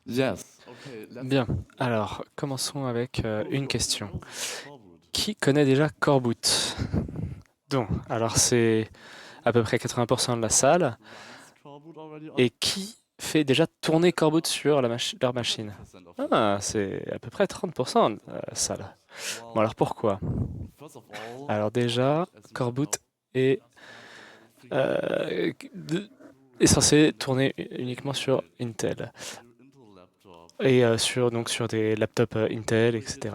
Bien, alors commençons avec une question. Qui connaît déjà Coreboot? Donc, alors c'est à peu près 80% de la salle. Et qui fait déjà tourner Coreboot sur leur machine? Ah, c'est à peu près 30% de la salle. Bon, alors pourquoi? Alors déjà, Coreboot est, est censé tourner uniquement sur Intel. Et donc sur des laptops Intel, etc.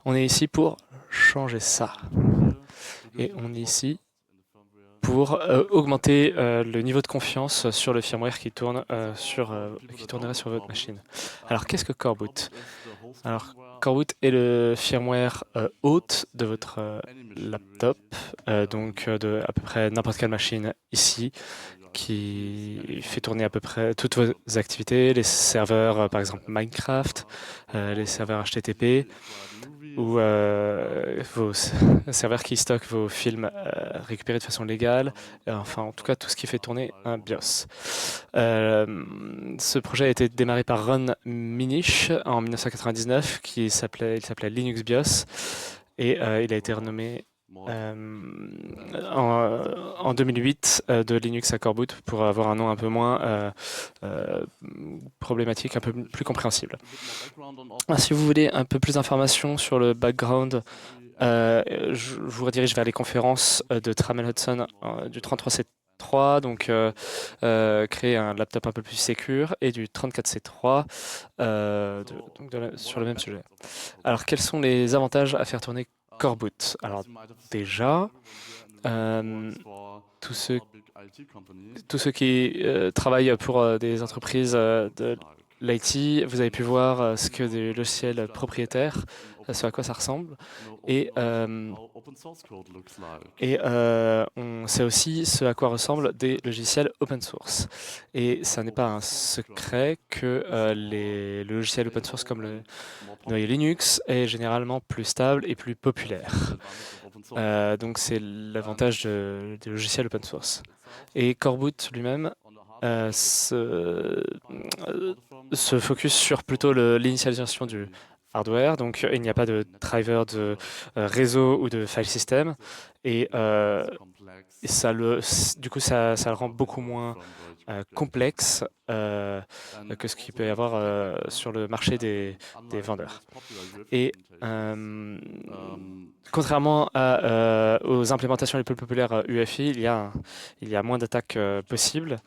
On est ici pour changer ça. Et on est ici pour augmenter le niveau de confiance sur le firmware qui qui tournerait sur votre machine. Alors qu'est-ce que Coreboot? Alors Coreboot est le firmware hôte de votre laptop, de à peu près n'importe quelle machine ici, qui fait tourner à peu près toutes vos activités, les serveurs par exemple Minecraft, les serveurs HTTP, ou vos serveurs qui stockent vos films récupérés de façon légale, enfin en tout cas tout ce qui fait tourner un BIOS. Ce projet a été démarré par Ron Minish en 1999, il s'appelait Linux BIOS, et il a été renommé en 2008 de Linux à Coreboot pour avoir un nom un peu moins euh, problématique, un peu plus compréhensible. Si vous voulez un peu plus d'informations sur le background, je vous redirige vers les conférences de Tramel Hudson du 33C3, créer un laptop un peu plus sécure, et du 34C3 sur le même sujet. Alors, quels sont les avantages à faire tourner Coreboot? Alors, déjà, euh, tous ceux, tous ceux qui travaillent pour des entreprises de l'IT, vous avez pu voir ce que des logiciels propriétaires, ce à quoi ça ressemble. Et, euh, on sait aussi ce à quoi ressemblent des logiciels open source. Et ça n'est pas un secret que les logiciels open source comme le noyau Linux est généralement plus stable et plus populaire. Donc c'est l'avantage des logiciels open source. Et Coreboot lui-même se focus sur plutôt l'initialisation du hardware, donc il n'y a pas de driver de réseau ou de file system, et, du coup ça le rend beaucoup moins complexe que ce qu'il peut y avoir sur le marché des vendeurs. Et euh, contrairement aux implémentations les plus populaires UEFI, il y a moins d'attaques possibles.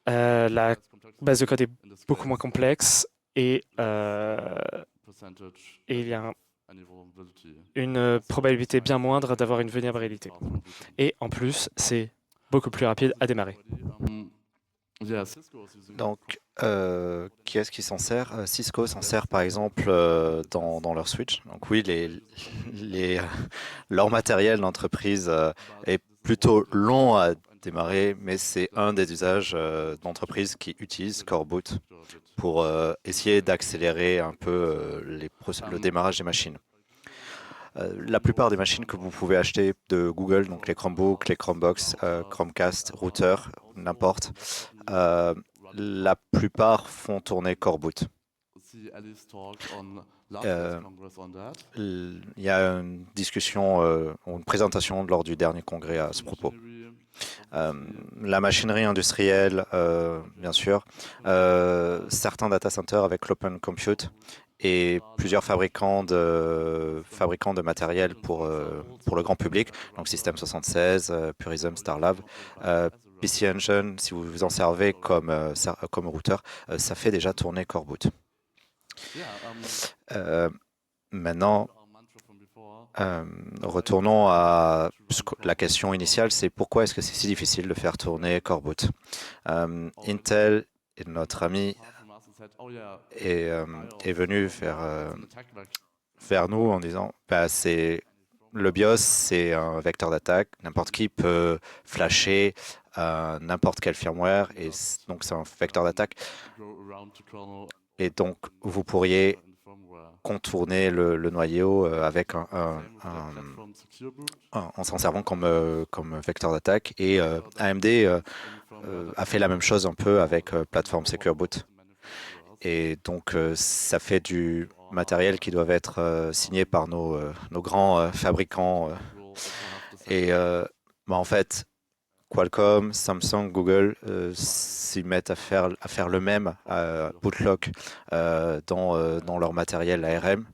La base de code est beaucoup moins complexe, et, et il y a une probabilité bien moindre d'avoir une vulnérabilité. Et en plus, c'est beaucoup plus rapide à démarrer. Donc, qui est-ce qui s'en sert? Cisco s'en sert par exemple dans leur switch. Donc oui, les, leur matériel d'entreprise est plutôt long à démarrer, mais c'est un des usages d'entreprises qui utilisent Core Boot pour essayer d'accélérer un peu le démarrage des machines. La plupart des machines que vous pouvez acheter de Google, donc les Chromebooks, les Chromebox, Chromecast, router, n'importe, euh, la plupart font tourner Core Boot. Euh, il y a une discussion, une présentation lors du dernier congrès à ce propos. Euh, la machinerie industrielle, bien sûr, certains data centers avec l'open compute et plusieurs fabricants de matériel pour le grand public, donc System 76, Purism, Starlab. PC Engine, si vous vous en servez comme routeur, ça fait déjà tourner Core Boot. Euh, Maintenant, retournons à la question initiale, c'est pourquoi est-ce que c'est si difficile de faire tourner Core Boot? Intel et notre ami est venu vers nous en disant bah, le BIOS, c'est un vecteur d'attaque. N'importe qui peut flasher n'importe quel firmware, et donc c'est un vecteur d'attaque. Et donc, vous pourriez contourner le noyau avec en s'en servant comme vecteur d'attaque. Et AMD a fait la même chose un peu avec plateforme Secure Boot. Et donc, ça fait du matériel qui doit être signé par nos grands fabricants. Et en fait, Qualcomm, Samsung, Google s'y mettent à faire le même bootlock dans leur matériel ARM.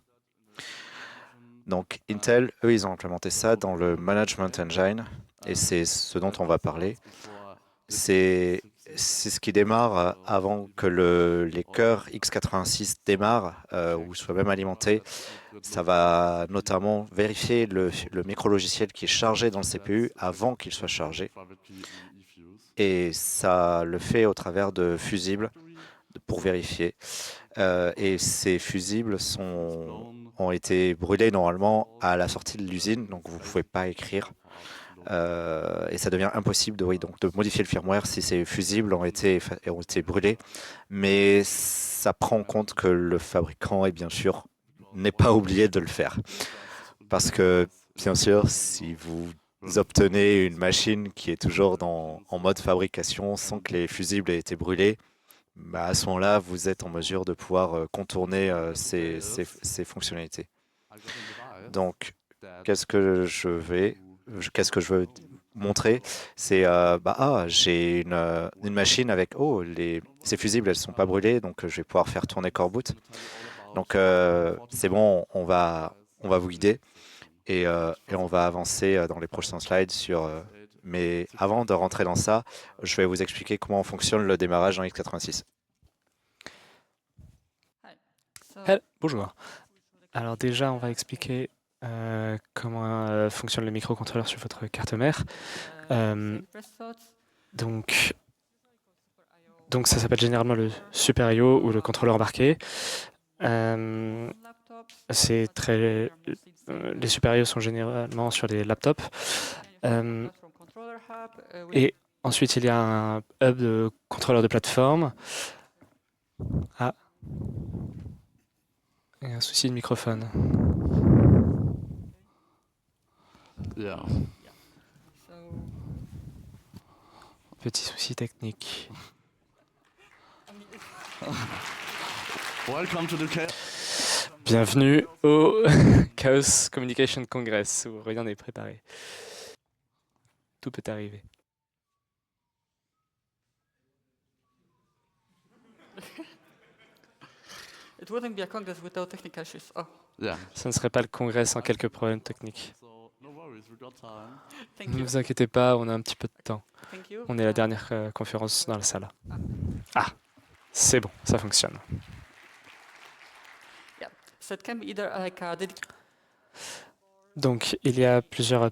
Donc Intel, eux, ils ont implémenté ça dans le Management Engine et c'est ce dont on va parler. C'est ce qui démarre avant que les cœurs x86 démarrent ou soient même alimentés. Ça va notamment vérifier le micro-logiciel qui est chargé dans le CPU avant qu'il soit chargé. Et ça le fait au travers de fusibles pour vérifier. Et ces fusibles ont été brûlés normalement à la sortie de l'usine, donc vous ne pouvez pas écrire. Et ça devient impossible de modifier le firmware si ces fusibles ont été brûlés. Mais ça prend en compte que le fabricant, et bien sûr, n'est pas oublié de le faire. Parce que, bien sûr, si vous obtenez une machine qui est toujours en mode fabrication sans que les fusibles aient été brûlés, bah à ce moment-là, vous êtes en mesure de pouvoir contourner ces fonctionnalités. Donc, qu'est-ce que je veux montrer? C'est, j'ai une machine avec, ces fusibles, elles ne sont pas brûlées, donc je vais pouvoir faire tourner Core Boot. Donc, c'est bon, on va vous guider et on va avancer dans les prochains slides mais avant de rentrer dans ça, je vais vous expliquer comment fonctionne le démarrage en x86. Bonjour. Alors déjà, on va expliquer comment fonctionne le microcontrôleur sur votre carte mère. Donc ça s'appelle généralement le Super I/O ou le contrôleur embarqué. Les Super I/O sont généralement sur les laptops. Et ensuite, il y a un hub de contrôleur de plateforme. Ah, il y a un souci de microphone. Petit souci technique. Bienvenue au Chaos Communication Congress où rien n'est préparé. Tout peut arriver. Ça ne serait pas le congrès sans quelques problèmes techniques. Ne vous inquiétez pas, on a un petit peu de temps. On est la dernière conférence dans la salle. Ah, c'est bon, ça fonctionne. Donc, il y a plusieurs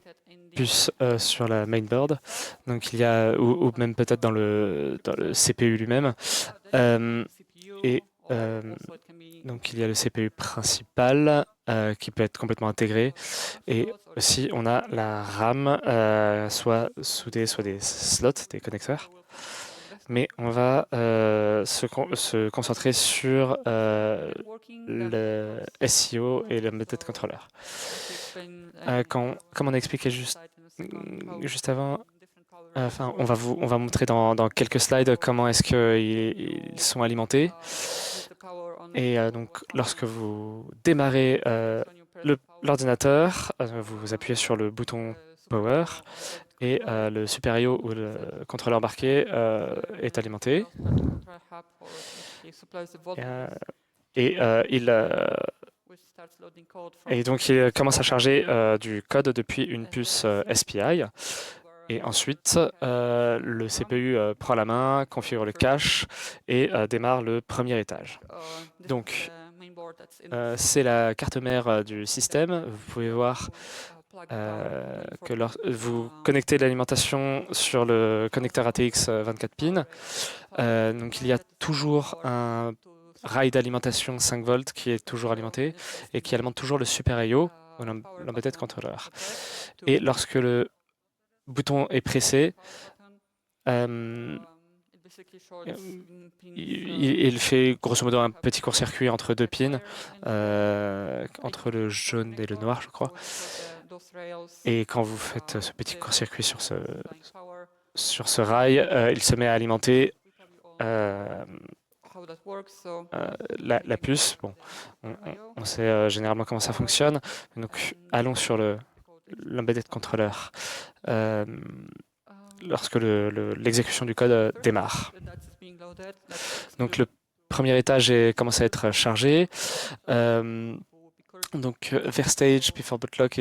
puces sur la mainboard. Donc, il y a, ou même peut-être dans le CPU lui-même. Donc, il y a le CPU principal qui peut être complètement intégré. Et aussi, on a la RAM, soit soudée, soit des slots, des connecteurs. Mais on va se concentrer sur le SEO et le Method Controller. Comme on a expliqué juste avant, on va montrer dans quelques slides comment est-ce qu'ils sont alimentés. Et donc, lorsque vous démarrez l'ordinateur, vous appuyez sur le bouton Power et le Super I/O ou le contrôleur embarqué est alimenté. Et donc, il commence à charger du code depuis une puce SPI. Et ensuite, le CPU prend la main, configure le cache et démarre le premier étage. Donc, c'est la carte mère du système. Vous pouvez voir que vous connectez l'alimentation sur le connecteur ATX 24 pins. Donc, il y a toujours un rail d'alimentation 5 volts qui est toujours alimenté et qui alimente toujours le Super I/O ou l'embedded controller. Et lorsque le bouton est pressé, il fait grosso modo un petit court-circuit entre deux pins, entre le jaune et le noir, je crois. Et quand vous faites ce petit court-circuit sur ce rail, il se met à alimenter la puce. Bon, on sait généralement comment ça fonctionne. Donc, allons sur l'embedded controller lorsque l'exécution du code démarre. Donc, le premier étage est commencé à être chargé. Donc, VerStage, before bootlock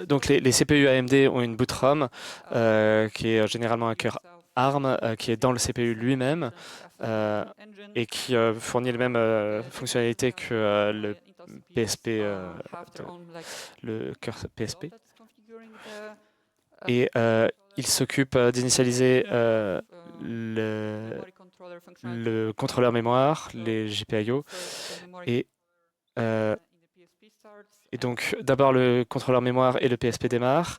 donc les CPU AMD ont une boot ROM qui est généralement un cœur ARM qui est dans le CPU lui-même et qui fournit les mêmes fonctionnalités que le PSP, le cœur PSP. Et il s'occupe d'initialiser le contrôleur mémoire, les GPIO, et donc d'abord le contrôleur mémoire et le PSP démarrent,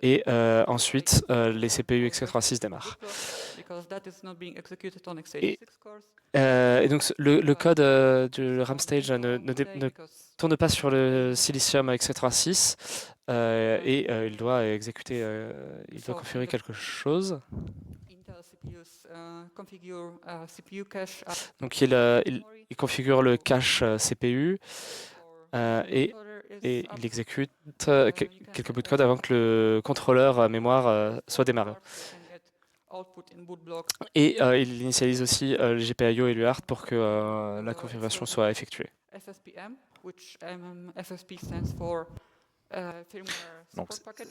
et ensuite les CPU x86 démarrent. Et donc le code du RAM stage ne tourne pas sur le silicium x86 et il doit exécuter, il doit configurer quelque chose. Donc il configure le cache CPU et il exécute quelques bouts de code avant que le contrôleur mémoire soit démarré. Et il initialise aussi le GPIO et l'UART pour que la configuration soit effectuée. Donc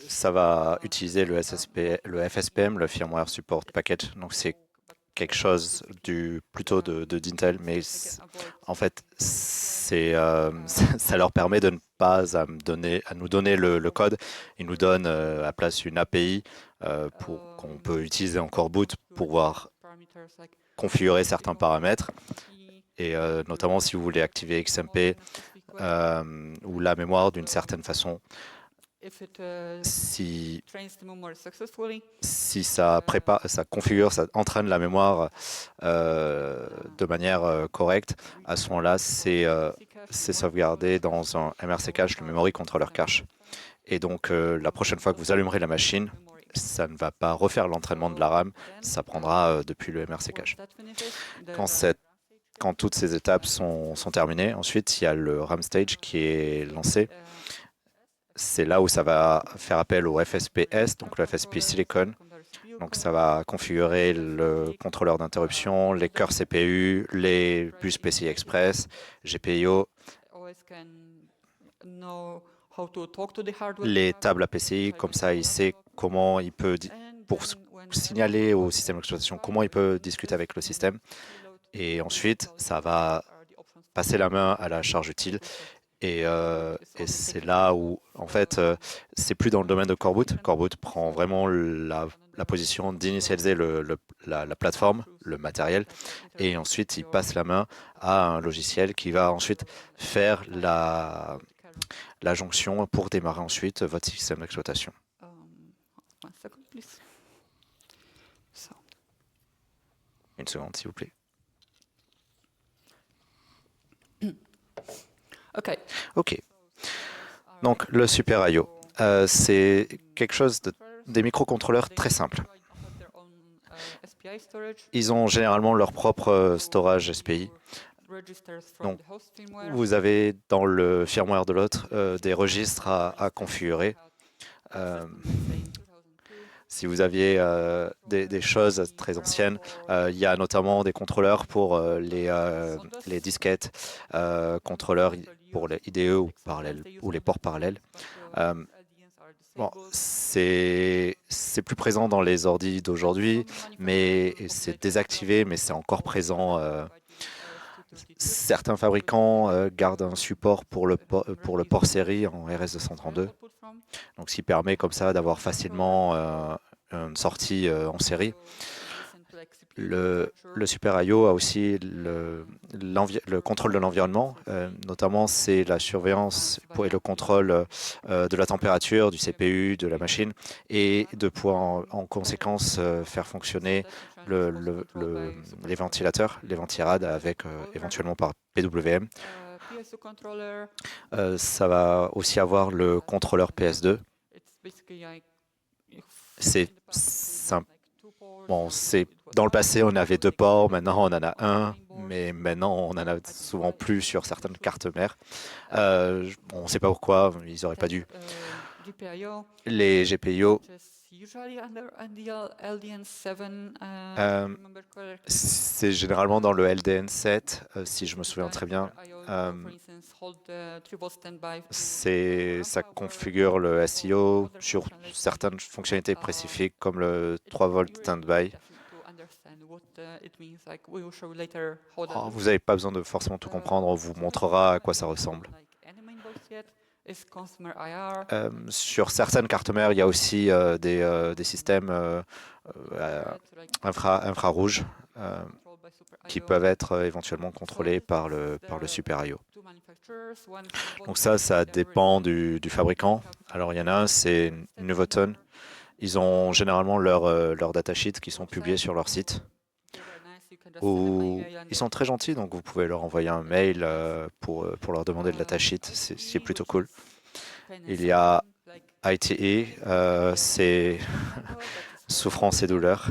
ça va utiliser le FSPM, le Firmware Support Package. Donc c'est quelque chose plutôt d'Intel, mais en fait ça leur permet de ne pas à nous donner le code. Ils nous donnent à la place une API qu'on peut utiliser en core boot pour pouvoir configurer certains paramètres. Et notamment si vous voulez activer XMP ou la mémoire d'une certaine façon. Si ça configure, ça entraîne la mémoire de manière correcte, à ce moment-là, c'est sauvegardé dans un MRC cache, le Memory Controller Cache. Et donc, la prochaine fois que vous allumerez la machine, ça ne va pas refaire l'entraînement de la RAM, ça prendra depuis le MRC cache. Quand toutes ces étapes sont terminées, ensuite, il y a le RAM stage qui est lancé. C'est là où ça va faire appel au FSPS, donc le FSP Silicon. Donc ça va configurer le contrôleur d'interruption, les cœurs CPU, les bus PCI Express, GPIO, les tables APCI, comme ça il sait comment il peut, pour signaler au système d'exploitation, comment il peut discuter avec le système. Et ensuite, ça va passer la main à la charge utile. Et c'est là où, en fait, c'est plus dans le domaine de core boot. Core boot prend vraiment la position d'initialiser la plateforme, le matériel, et ensuite il passe la main à un logiciel qui va ensuite faire la jonction pour démarrer ensuite votre système d'exploitation. Une seconde, s'il vous plaît. OK. Donc, le Super I/O, c'est quelque chose des microcontrôleurs très simples. Ils ont généralement leur propre storage SPI. Donc, vous avez dans le firmware de l'autre des registres à configurer. Si vous aviez des choses très anciennes, il y a notamment des contrôleurs pour les disquettes, contrôleurs pour les IDE ou les ports parallèles. Bon, c'est plus présent dans les ordi d'aujourd'hui, mais c'est désactivé, mais c'est encore présent. Certains fabricants gardent un support pour le port série en RS232, donc ce qui permet comme ça d'avoir facilement une sortie en série. Le Super I/O a aussi le contrôle de l'environnement, notamment c'est la surveillance et le contrôle de la température du CPU, de la machine, et de pouvoir en conséquence faire fonctionner les ventilateurs, les ventirades avec éventuellement par PWM. Ça va aussi avoir le contrôleur PS2. C'est Bon, dans le passé, on avait deux ports, maintenant on en a un, mais maintenant on en a souvent plus sur certaines cartes mères. On ne sait pas pourquoi, ils n'auraient pas dû. Les GPIO, euh, c'est généralement dans le LDN7, si je me souviens très bien. Ça configure le SEO sur certaines fonctionnalités spécifiques comme le 3 volts standby. Vous n'avez pas besoin de forcément tout comprendre, on vous montrera à quoi ça ressemble. Sur certaines cartes mères, il y a aussi des systèmes infrarouges qui peuvent être éventuellement contrôlés par le Super I/O. Donc ça dépend du fabricant. Alors il y en a un, c'est Nuvoton. Ils ont généralement leur datasheets qui sont publiés sur leur site. Où ils sont très gentils, donc vous pouvez leur envoyer un mail pour leur demander le datasheet, ce qui est plutôt cool. Il y a ITE, c'est souffrance et douleur.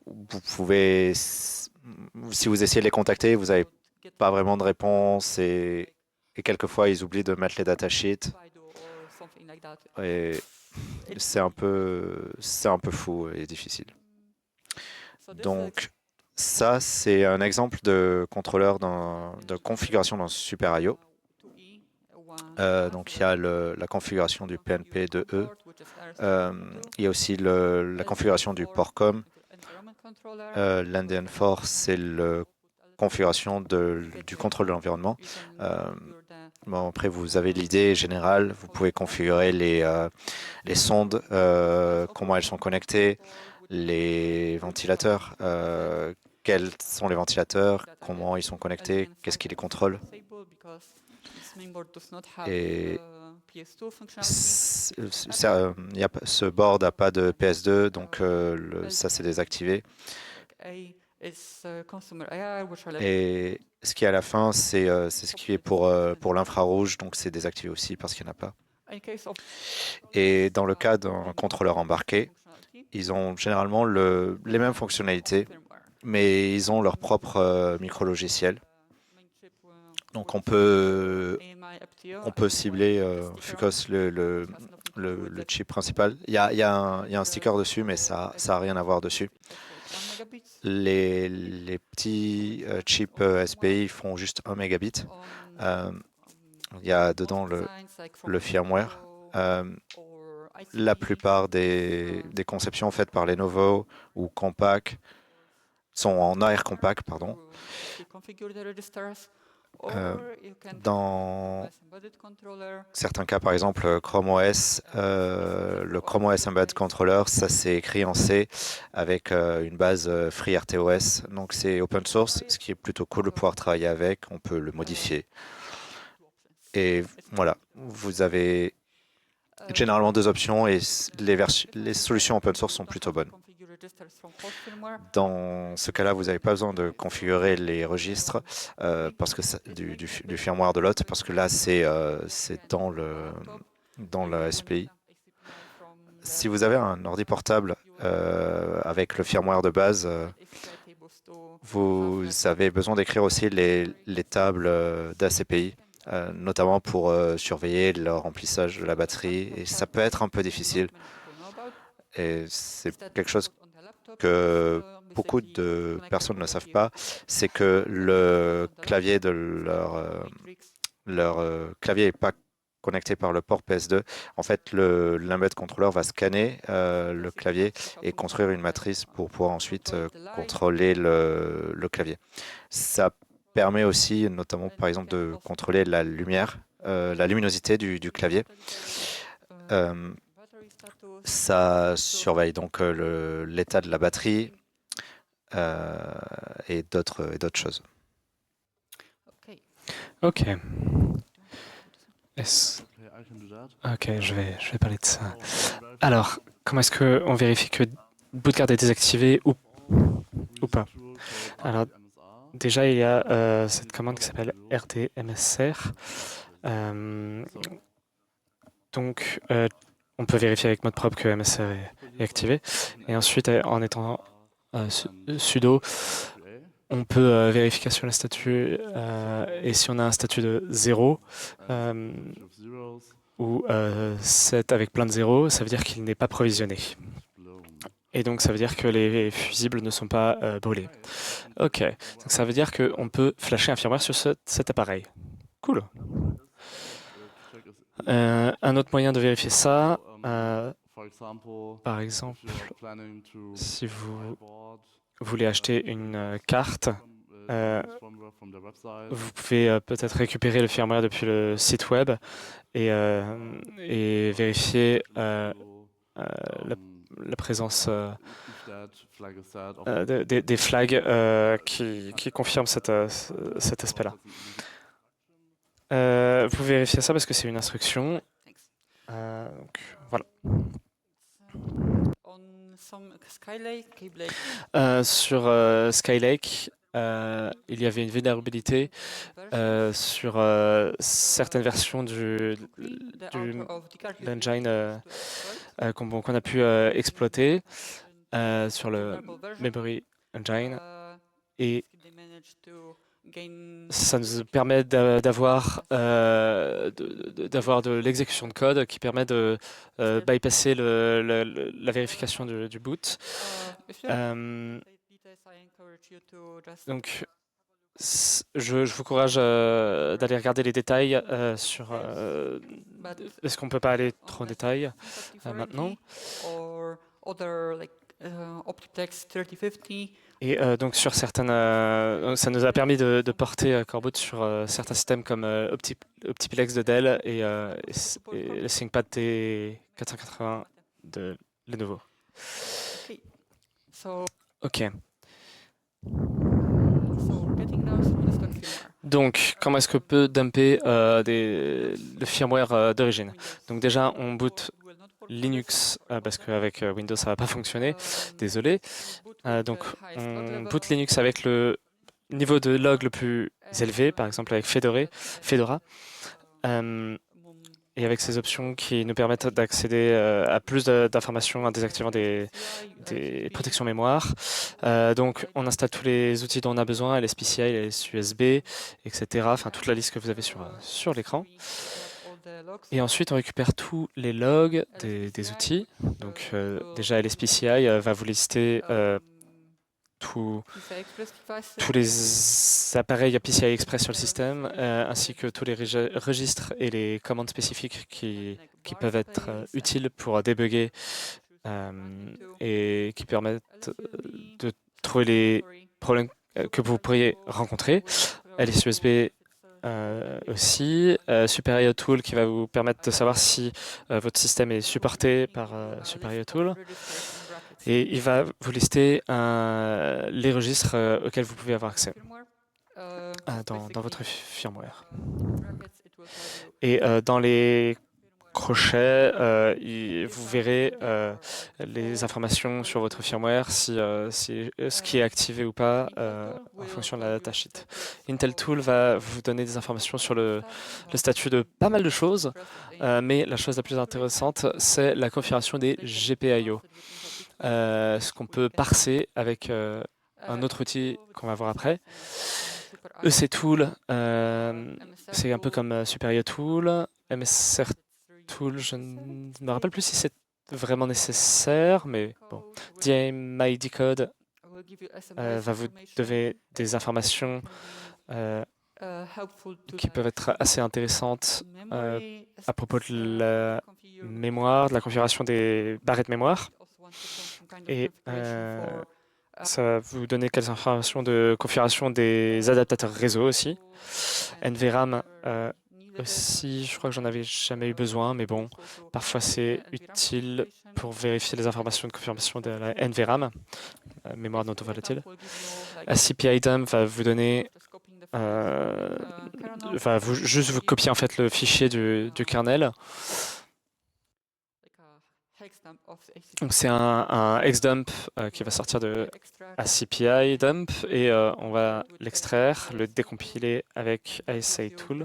Vous pouvez, si vous essayez de les contacter, vous n'avez pas vraiment de réponse et quelquefois ils oublient de mettre les datasheets. Et c'est un peu fou et difficile. Donc ça, c'est un exemple de contrôleur de configuration d'un Super I/O. Donc il y a la configuration du PNP de E. Il y a aussi la configuration du port-com. L'NDN4, c'est la configuration du contrôle de l'environnement. Bon, après, vous avez l'idée générale. Vous pouvez configurer les sondes, comment elles sont connectées, les ventilateurs, quels sont les ventilateurs, comment ils sont connectés, qu'est-ce qui les contrôle. Et ce board n'a pas de PS2, donc ça c'est désactivé. Et ce qui est à la fin, c'est ce qui est pour l'infrarouge, donc c'est désactivé aussi parce qu'il n'y en a pas. Et dans le cas d'un contrôleur embarqué, ils ont généralement les mêmes fonctionnalités, mais ils ont leur propre micro-logiciel. Donc on peut cibler Fucos, le chip principal. Il y a un sticker dessus, mais ça n'a rien à voir dessus. Les petits chips SPI font juste 1 mégabit. Il y a dedans le firmware. La plupart des conceptions faites par Lenovo ou Compaq sont en AR Compaq, pardon. Dans certains cas, par exemple Chrome OS, le Chrome OS Embedded Controller, ça c'est écrit en C avec une base FreeRTOS. Donc c'est open source, ce qui est plutôt cool de pouvoir travailler avec. On peut le modifier. Et voilà, vous avez généralement deux options et les solutions open source sont plutôt bonnes. Dans ce cas-là, vous n'avez pas besoin de configurer les registres parce que du firmware de l'autre, parce que là, c'est dans la SPI. Si vous avez un ordi portable avec le firmware de base, vous avez besoin d'écrire aussi les tables d'ACPI, notamment pour surveiller le remplissage de la batterie. Et ça peut être un peu difficile. Et c'est quelque chose que beaucoup de personnes ne savent pas, c'est que le clavier de leur clavier n'est pas connecté par le port PS2. En fait, l'embedded controller va scanner le clavier et construire une matrice pour pouvoir ensuite contrôler le clavier. Ça permet aussi, notamment par exemple, de contrôler la lumière, la luminosité du clavier. Ça surveille donc l'état de la batterie et d'autres choses. Ok. Ok, je vais parler de ça. Alors, comment est-ce qu'on vérifie que bootcard est désactivé ou pas? Alors, déjà, il y a cette commande qui s'appelle rdmsr. Donc, on peut vérifier avec mode propre que MSR est activé. Et ensuite, en étant sudo, on peut vérifier sur le statut, et si on a un statut de 0 ou 7 avec plein de zéros, ça veut dire qu'il n'est pas provisionné. Et donc ça veut dire que les fusibles ne sont pas brûlés. Ok, donc ça veut dire qu'on peut flasher un firmware sur cet appareil. Cool. Un autre moyen de vérifier ça, par exemple, si vous voulez acheter une carte, vous pouvez peut-être récupérer le firmware depuis le site web et vérifier la présence des flags qui confirment cet aspect-là. Vous pouvez vérifier ça parce que c'est une instruction. Donc, voilà. Sur Skylake, il y avait une vulnérabilité sur certaines versions de l'engine qu'on a pu exploiter sur le Memory Engine. Et ça nous permet d'avoir de l'exécution de code qui permet de bypasser la vérification du boot. Donc, je vous encourage d'aller regarder les détails sur... Est-ce qu'on ne peut pas aller trop en détail maintenant? Et donc sur certaines, ça nous a permis de porter Coreboot sur certains systèmes comme Optiplex de Dell et le ThinkPad T480 de Lenovo. Ok. Donc, comment est-ce qu'on peut dumper le firmware d'origine? Donc déjà, on boot Linux, parce qu'avec Windows, ça ne va pas fonctionner. Désolé. Donc, on boot Linux avec le niveau de log le plus élevé, par exemple avec Fedora, et avec ces options qui nous permettent d'accéder à plus d'informations en désactivant des protections mémoire. Donc, on installe tous les outils dont on a besoin, LSPCI, LSUSB, etc. Enfin, toute la liste que vous avez sur l'écran. Et ensuite, on récupère tous les logs des outils. Donc, déjà, LSPCI va vous lister tous les appareils PCI Express sur le système, ainsi que tous les registres et les commandes spécifiques qui peuvent être utiles pour débugger et qui permettent de trouver les problèmes que vous pourriez rencontrer. LSUSB aussi, SuperIO Tool qui va vous permettre de savoir si votre système est supporté par SuperIO Tool. Et il va vous lister les registres auxquels vous pouvez avoir accès dans votre firmware. Et dans les crochets, vous verrez les informations sur votre firmware, si ce qui est activé ou pas en fonction de la datasheet. Intel Tool va vous donner des informations sur le statut de pas mal de choses, mais la chose la plus intéressante, c'est la configuration des GPIO. Ce qu'on peut parser avec un autre outil qu'on va voir après. EC Tool, c'est un peu comme SuperIO Tool. MSR Tool, je ne me rappelle plus si c'est vraiment nécessaire, mais bon. DMIDcode va vous donner des informations qui peuvent être assez intéressantes à propos de la mémoire, de la configuration des barrettes de mémoire. Et ça va vous donner quelques informations de configuration des adaptateurs réseau aussi. NVRAM aussi, je crois que j'en avais jamais eu besoin, mais bon, parfois c'est utile pour vérifier les informations de confirmation de la NVRAM, mémoire non volatile. SCPI-DUMP va vous donner, juste vous copier en fait le fichier du kernel. Donc c'est un XDump qui va sortir de ACPI dump et on va l'extraire, le décompiler avec ASA Tool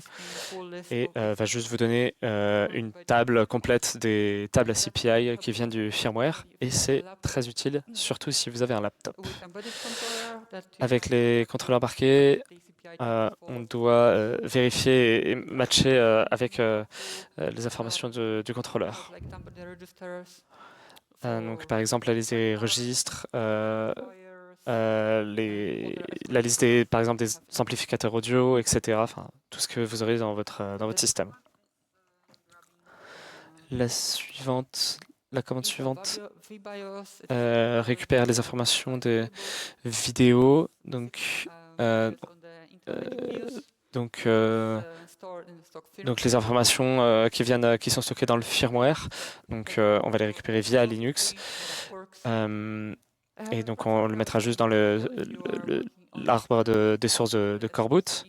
et va juste vous donner une table complète des tables ACPI qui viennent du firmware et c'est très utile, surtout si vous avez un laptop. Avec les contrôleurs embarqués, on doit vérifier et matcher avec les informations du contrôleur. Donc, par exemple, la liste des registres, la liste par exemple, des amplificateurs audio, etc. Enfin, tout ce que vous aurez dans votre système. La commande suivante récupère les informations des vidéos. Donc les informations qui sont stockées dans le firmware, donc on va les récupérer via Linux. Et donc on le mettra juste dans l'arbre des sources de Coreboot.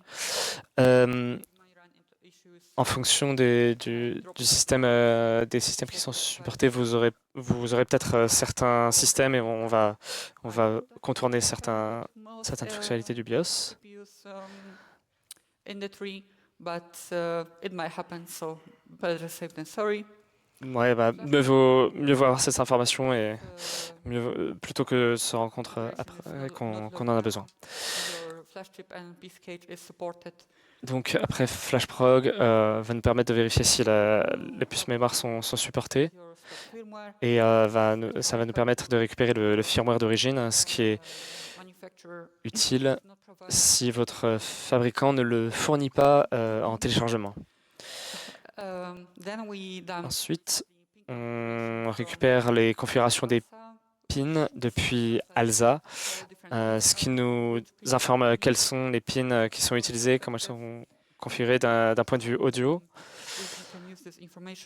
En fonction du système, des systèmes qui sont supportés, vous aurez peut-être certains systèmes et on va contourner certaines fonctionnalités du BIOS. Ouais, mieux vaut avoir cette information et plutôt que se rendre compte après qu'on en a besoin. Donc après, FlashProg va nous permettre de vérifier si les puces mémoire sont supportées et ça va nous permettre de récupérer le firmware d'origine, ce qui est utile si votre fabricant ne le fournit pas en téléchargement. Ensuite, on récupère les configurations des pins depuis ALSA, ce qui nous informe quels sont les pins qui sont utilisés, comment elles sont configurées d'un point de vue audio.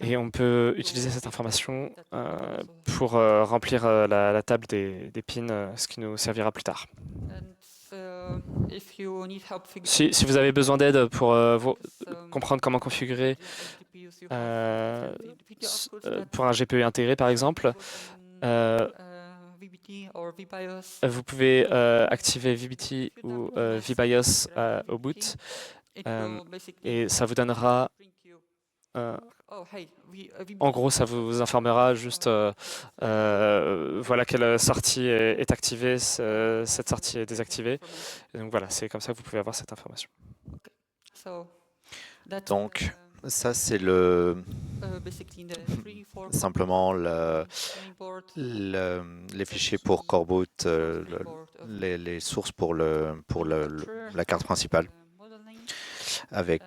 Et on peut utiliser cette information pour remplir la table des pins, ce qui nous servira plus tard. Si vous avez besoin d'aide pour comprendre comment configurer pour un GPU intégré, par exemple, vous pouvez activer VBT ou VBIOS au boot et ça vous donnera en gros, ça vous informera juste voilà quelle sortie est activée, cette sortie est désactivée. Et donc voilà, c'est comme ça que vous pouvez avoir cette information. Donc ça c'est simplement les fichiers pour Coreboot, les sources pour la carte principale avec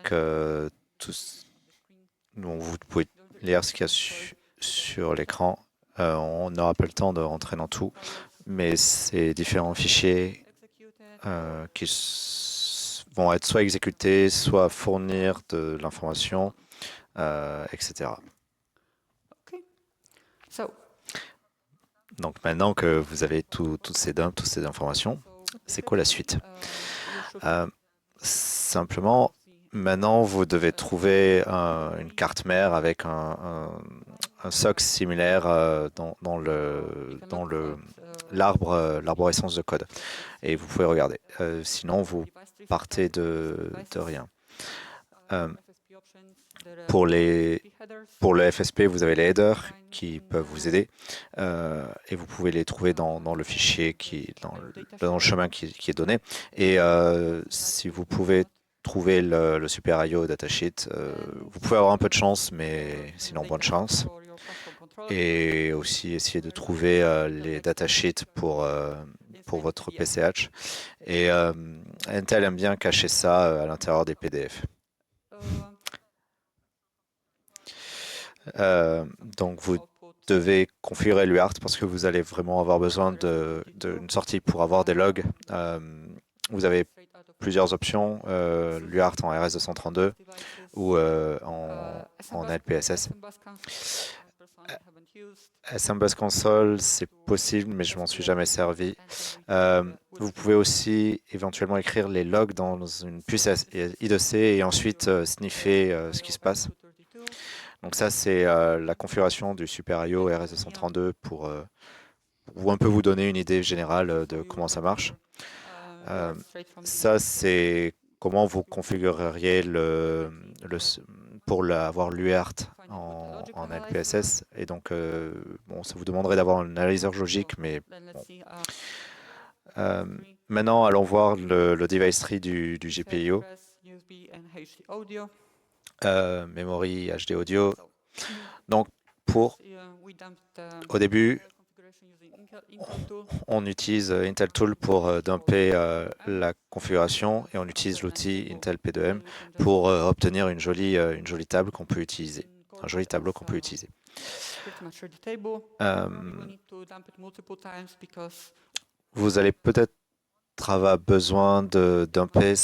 tous. Donc vous pouvez lire ce qu'il y a sur l'écran. On n'aura pas le temps de rentrer dans tout, mais c'est différents fichiers qui vont être soit exécutés, soit fournir de l'information, etc. Donc maintenant que vous avez toutes ces informations, c'est quoi la suite? Simplement, maintenant, vous devez trouver une carte mère avec un socle similaire dans l'arborescence de code. Et vous pouvez regarder. Sinon, vous partez de rien. Pour le FSP, vous avez les headers qui peuvent vous aider et vous pouvez les trouver dans le fichier, dans le chemin qui est donné. Et si vous pouvez trouver le Super I/O datasheet, vous pouvez avoir un peu de chance, mais sinon bonne chance. Et aussi essayer de trouver les datasheets pour votre PCH. Et Intel aime bien cacher ça à l'intérieur des PDF. Donc vous devez configurer l'UART parce que vous allez vraiment avoir besoin d'une sortie pour avoir des logs. Vous avez plusieurs options, l'UART en RS-232 ou en LPSS. SMBus Console, c'est possible, mais je m'en suis jamais servi. Vous pouvez aussi éventuellement écrire les logs dans une puce I2C et ensuite sniffer ce qui se passe. Donc ça, c'est la configuration du Super I/O RS232 pour un peu vous donner une idée générale de comment ça marche. Ça, c'est comment vous configureriez pour avoir l'UART en LPSS. Et donc, bon, ça vous demanderait d'avoir un analyseur logique, mais bon. Maintenant, allons voir le device tree du GPIO. Memory, HD audio. Donc, au début, on utilise Intel Tool pour dumper la configuration et on utilise l'outil Intel P2M pour obtenir une jolie table qu'on peut utiliser, un joli tableau qu'on peut utiliser. Vous allez peut-être avoir besoin de dumper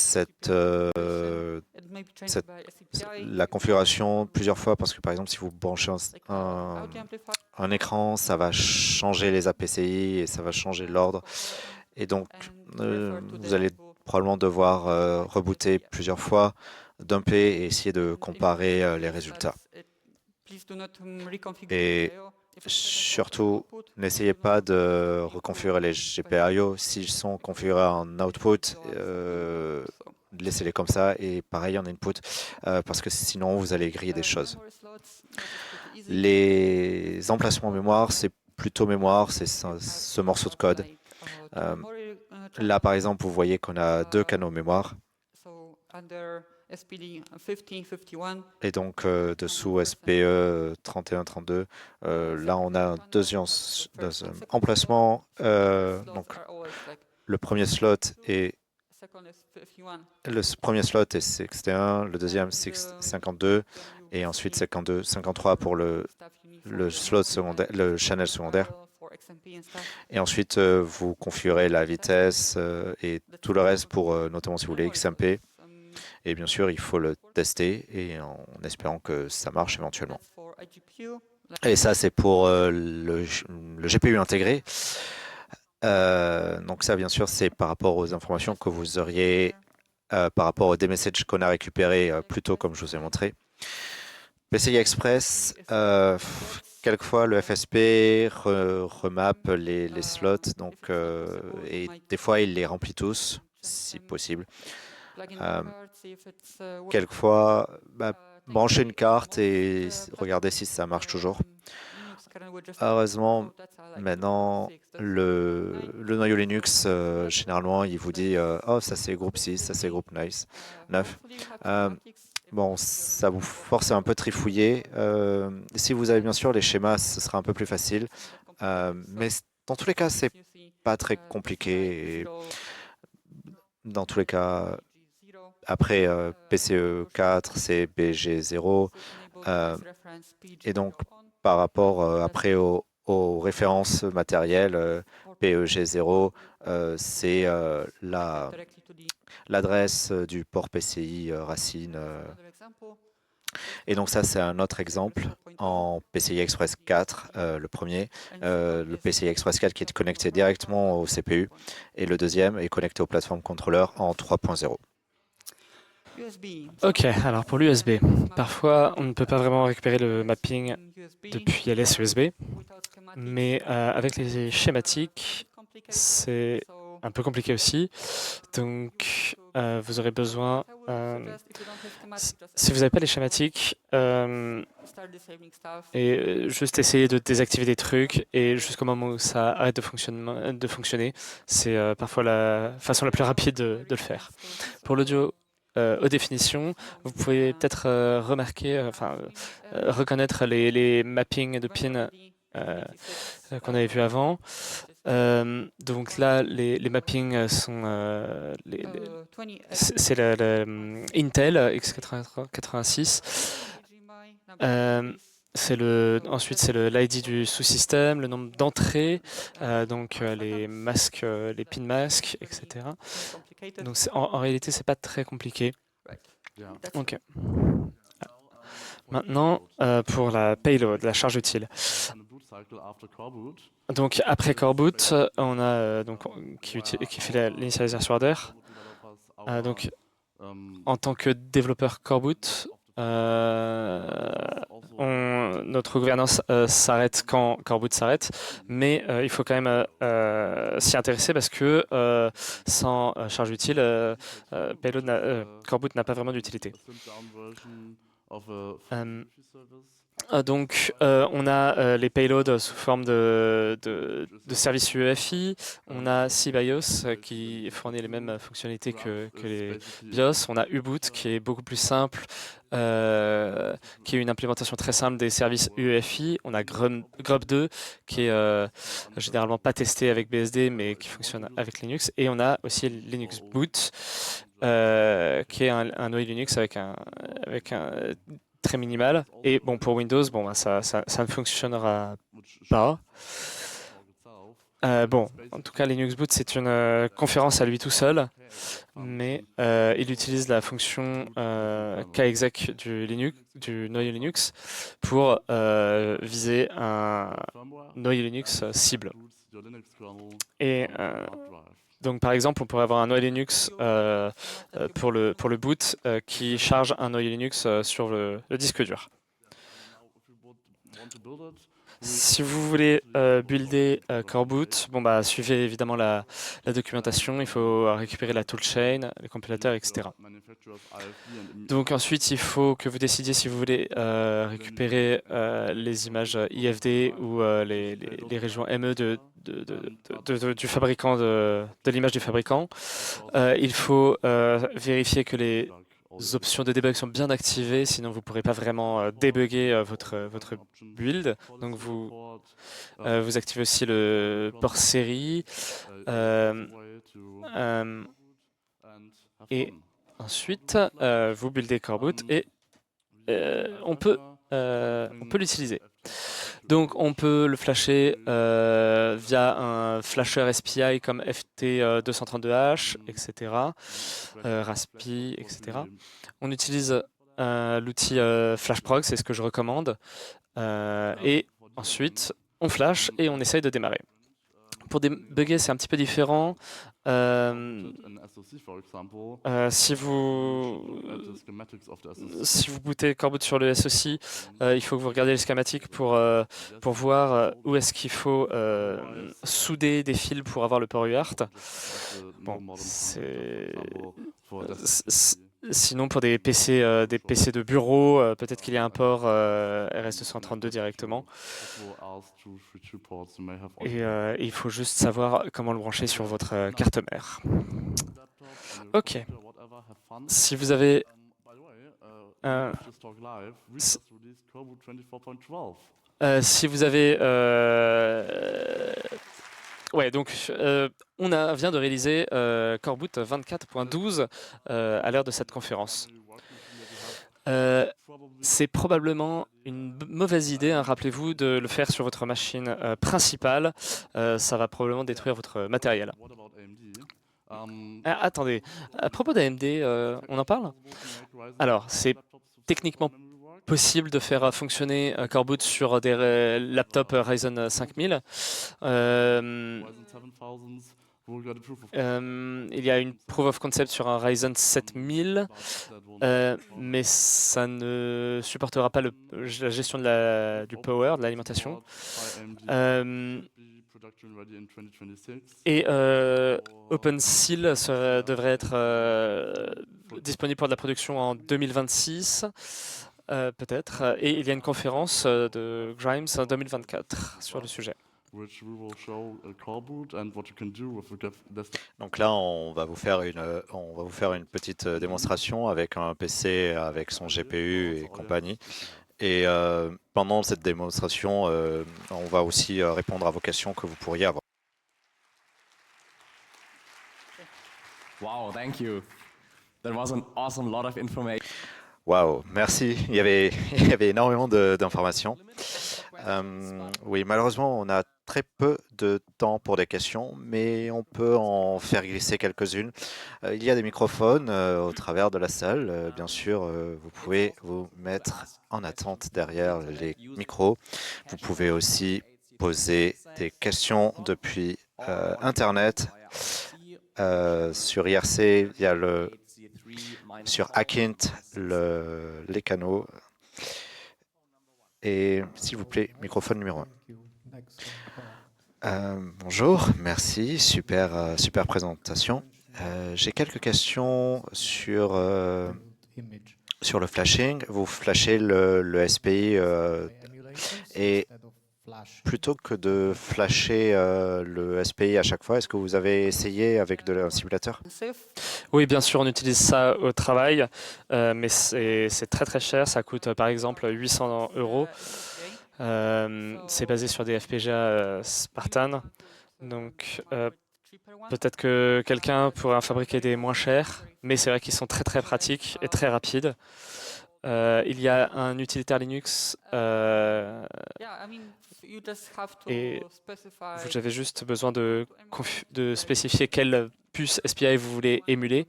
la configuration plusieurs fois parce que par exemple si vous branchez un écran, ça va changer les APCI et ça va changer l'ordre et donc vous allez probablement devoir rebooter plusieurs fois, dumper et essayer de comparer les résultats. Et surtout, n'essayez pas de reconfigurer les GPIO. S'ils sont configurés en output, laissez-les comme ça et pareil en input, parce que sinon vous allez griller des choses. Les emplacements mémoire, c'est plutôt mémoire, c'est ce morceau de code. Là, par exemple, vous voyez qu'on a 2 canaux mémoire. Et donc, dessous SPE 3132, là, on a un deuxième emplacement. Donc, le premier slot est 61, le deuxième 52, et ensuite 52, 53 pour le slot secondaire, le channel secondaire. Et ensuite, vous configurez la vitesse et tout le reste pour, notamment si vous voulez XMP. Et bien sûr, il faut le tester et en espérant que ça marche éventuellement. Et ça, c'est pour le GPU intégré. Donc ça, bien sûr, c'est par rapport aux informations que vous auriez par rapport au DMSH qu'on a récupéré plus tôt, comme je vous ai montré. PCI Express, quelquefois le FSP remap les slots, donc, et des fois il les remplit tous, si possible. Quelquefois, branchez une carte et regardez si ça marche toujours. Heureusement, maintenant, le noyau Linux, généralement, il vous dit oh, ça c'est groupe 6, ça c'est groupe 9. Bon, ça vous force à un peu trifouiller. Si vous avez bien sûr les schémas, ce sera un peu plus facile. Mais dans tous les cas, c'est pas très compliqué. Et dans tous les cas, après PCE 4, c'est BG0. Et donc, par rapport après aux références matérielles, PEG0, c'est l'adresse du port PCI racine. Et donc ça, c'est un autre exemple en PCI Express 4, le premier. Le PCI Express 4 qui est connecté directement au CPU. Et le deuxième est connecté au plateforme controller en 3.0. Ok, alors pour l'USB, parfois on ne peut pas vraiment récupérer le mapping depuis LS USB, mais avec les schématiques, c'est un peu compliqué aussi. Donc vous aurez besoin, si vous n'avez pas les schématiques, et juste essayer de désactiver des trucs et jusqu'au moment où ça arrête de fonctionner, c'est parfois la façon la plus rapide de le faire. Pour l'audio, haute définition, vous pouvez peut-être reconnaître les mappings de pins qu'on avait vu avant. Donc là, les mappings sont c'est le Intel x86. Ensuite, c'est l'ID du sous-système, le nombre d'entrées, donc les masques, les pin masques, etc. Donc en réalité, c'est pas très compliqué. Ok. Maintenant, pour la payload, la charge utile. Donc après core boot, on a qui fait l'initialisation hardware. Donc en tant que développeur core boot, notre gouvernance s'arrête quand Coreboot s'arrête, mais il faut quand même s'y intéresser parce que sans charge utile, Coreboot n'a pas vraiment d'utilité. Donc, on a les payloads sous forme de services UEFI. On a CBIOS qui fournit les mêmes fonctionnalités que les BIOS. On a U-Boot qui est beaucoup plus simple, qui est une implémentation très simple des services UEFI. On a Grub2 qui est généralement pas testé avec BSD mais qui fonctionne avec Linux. Et on a aussi Linux Boot qui est un noyau Linux avec un très minimal. Et bon, pour Windows, bon, bah, ça ne fonctionnera pas. Bon, en tout cas, Linux Boot, c'est une conférence à lui tout seul, mais il utilise la fonction kexec du noyau Linux pour viser un noyau Linux cible. Et donc, par exemple, on pourrait avoir un noyau Linux pour le boot qui charge un noyau Linux sur le disque dur. Si vous voulez builder Coreboot, bon, bah, suivez évidemment la documentation. Il faut récupérer la toolchain, les compilateurs, etc. Donc ensuite, il faut que vous décidiez si vous voulez récupérer les images IFD ou les régions ME du fabricant de l'image du fabricant. Il faut vérifier que les options de debug sont bien activées, sinon vous ne pourrez pas vraiment débugger votre build. Donc vous activez aussi le port série. Et ensuite, vous buildez Coreboot et on peut l'utiliser. Donc on peut le flasher via un flasher SPI comme FT232H, etc., Raspi, etc. On utilise l'outil FlashProg, c'est ce que je recommande. Et ensuite, on flash et on essaye de démarrer. Pour débugger, c'est un petit peu différent. Si vous bootez Coreboot sur le SoC, il faut que vous regardiez les schématiques pour voir où est-ce qu'il faut souder des fils pour avoir le port UART. Bon, sinon, pour des PC de bureau, peut-être qu'il y a un port RS-232 directement. Et il faut juste savoir comment le brancher sur votre carte mère. Ok. Si vous avez... si vous avez... Ouais, donc on vient de réaliser Coreboot 24.12 à l'heure de cette conférence. C'est probablement une mauvaise idée, hein, rappelez-vous, de le faire sur votre machine principale. Ça va probablement détruire votre matériel. Attendez, à propos d'AMD, on en parle? Alors, c'est techniquement possible de faire fonctionner Coreboot sur des laptops Ryzen 5000. Il y a une proof of concept sur un Ryzen 7000, mais ça ne supportera pas la gestion du power, de l'alimentation. Et OpenSeal devrait être disponible pour de la production en 2026, peut-être. Et il y a une conférence de Grimes en 2024 sur le sujet. Donc là, on va vous faire une petite démonstration avec un PC, avec son GPU et compagnie. Et pendant cette démonstration, on va aussi répondre à vos questions que vous pourriez avoir. Wow, thank you. That was an awesome lot of information. Wow, merci. Il y avait énormément d'informations. Oui, malheureusement, on a très peu de temps pour des questions, mais on peut en faire glisser quelques-unes. Il y a des microphones au travers de la salle. Bien sûr, vous pouvez vous mettre en attente derrière les micros. Vous pouvez aussi poser des questions depuis Internet. Sur IRC, il y a le sur Akint les canaux. Et s'il vous plaît, microphone numéro 1. Bonjour, merci, super présentation. J'ai quelques questions sur le flashing. Vous flashez le SPI et plutôt que de flasher le SPI à chaque fois, est-ce que vous avez essayé avec un simulateur? Oui, bien sûr, on utilise ça au travail, mais c'est très très cher. Ça coûte par exemple 800 €. C'est basé sur des FPGA Spartan. Donc peut-être que quelqu'un pourrait en fabriquer des moins chers, mais c'est vrai qu'ils sont très très pratiques et très rapides. Il y a un utilitaire Linux et vous avez juste besoin de spécifier quelle puce SPI vous voulez émuler,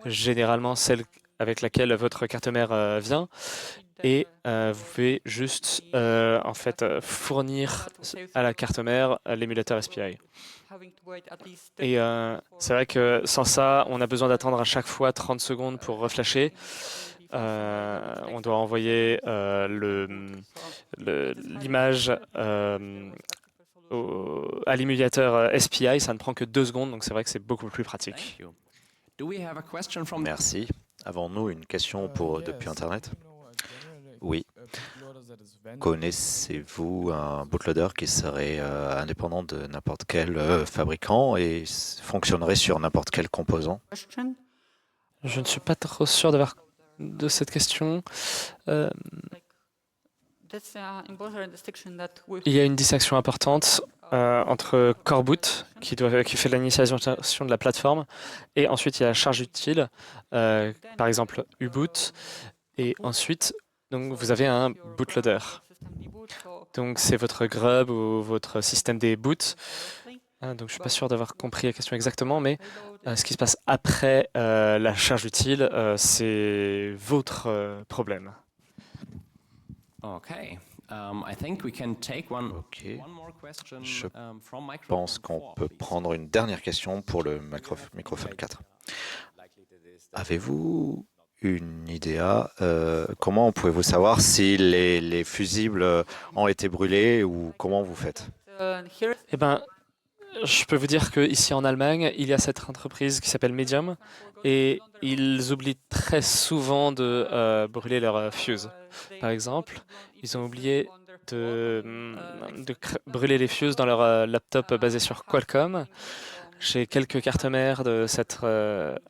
généralement celle avec laquelle votre carte mère vient, et vous pouvez juste en fait fournir à la carte mère l'émulateur SPI. Et c'est vrai que sans ça, on a besoin d'attendre à chaque fois 30 secondes pour reflasher. On doit envoyer l'image à l'émulateur SPI, ça ne prend que 2 secondes, donc c'est vrai que c'est beaucoup plus pratique. Merci. Avons-nous une question depuis Internet? Oui. Connaissez-vous un bootloader qui serait indépendant de n'importe quel fabricant et fonctionnerait sur n'importe quel composant? Je ne suis pas trop sûr de cette question. Il y a une distinction importante entre core boot, qui fait l'initialisation de la plateforme, et ensuite il y a la charge utile, par exemple U-boot, et ensuite donc, vous avez un bootloader. Donc c'est votre grub ou votre système des boots. Donc je ne suis pas sûr d'avoir compris la question exactement, mais ce qui se passe après la charge utile, c'est votre problème. Ok. Je pense qu'on peut prendre une dernière question pour le microphone 4. Avez-vous une idée comment pouvez-vous savoir si les fusibles ont été brûlés ou comment vous faites? Eh ben, je peux vous dire qu'ici en Allemagne, il y a cette entreprise qui s'appelle Medium et ils oublient très souvent de brûler leur fuse. Par exemple, ils ont oublié de brûler les fuses dans leur laptop basé sur Qualcomm. J'ai quelques cartes mères de cette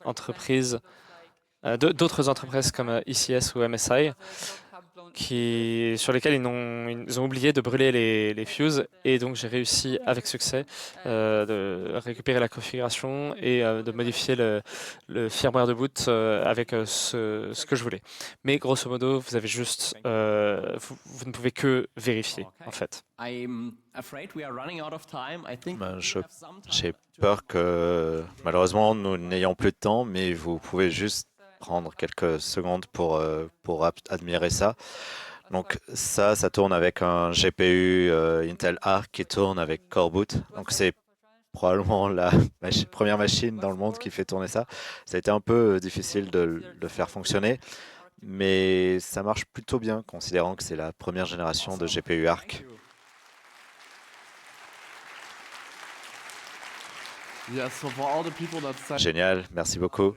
entreprise, d'autres entreprises comme ICS ou MSI, sur lesquels ils ont oublié de brûler les fuses, et donc j'ai réussi avec succès de récupérer la configuration et de modifier le firmware de boot avec ce que je voulais. Mais grosso modo, vous avez juste, vous ne pouvez que vérifier en fait. J'ai peur que malheureusement nous n'ayons plus de temps, mais vous pouvez juste prendre quelques secondes pour admirer ça. Donc ça tourne avec un GPU Intel Arc qui tourne avec Core Boot. Donc c'est probablement la première machine dans le monde qui fait tourner ça. Ça a été un peu difficile de le faire fonctionner, mais ça marche plutôt bien considérant que c'est la première génération de GPU Arc. Génial, merci beaucoup.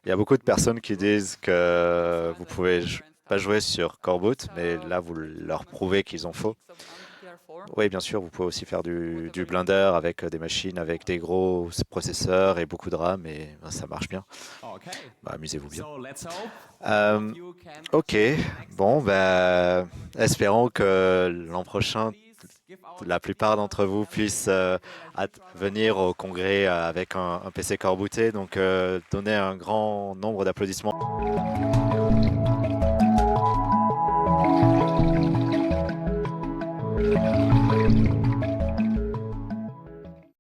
Il y a beaucoup de personnes qui disent que vous pouvez pas jouer sur Core Boot, mais là, vous leur prouvez qu'ils ont faux. Oui, bien sûr, vous pouvez aussi faire du Blender avec des machines avec des gros processeurs et beaucoup de RAM, et ça marche bien. Bah, amusez-vous bien. Ok, bon, espérons que l'an prochain, la plupart d'entre vous puissent venir au congrès avec un PC Core booté. Donc, donnez un grand nombre d'applaudissements.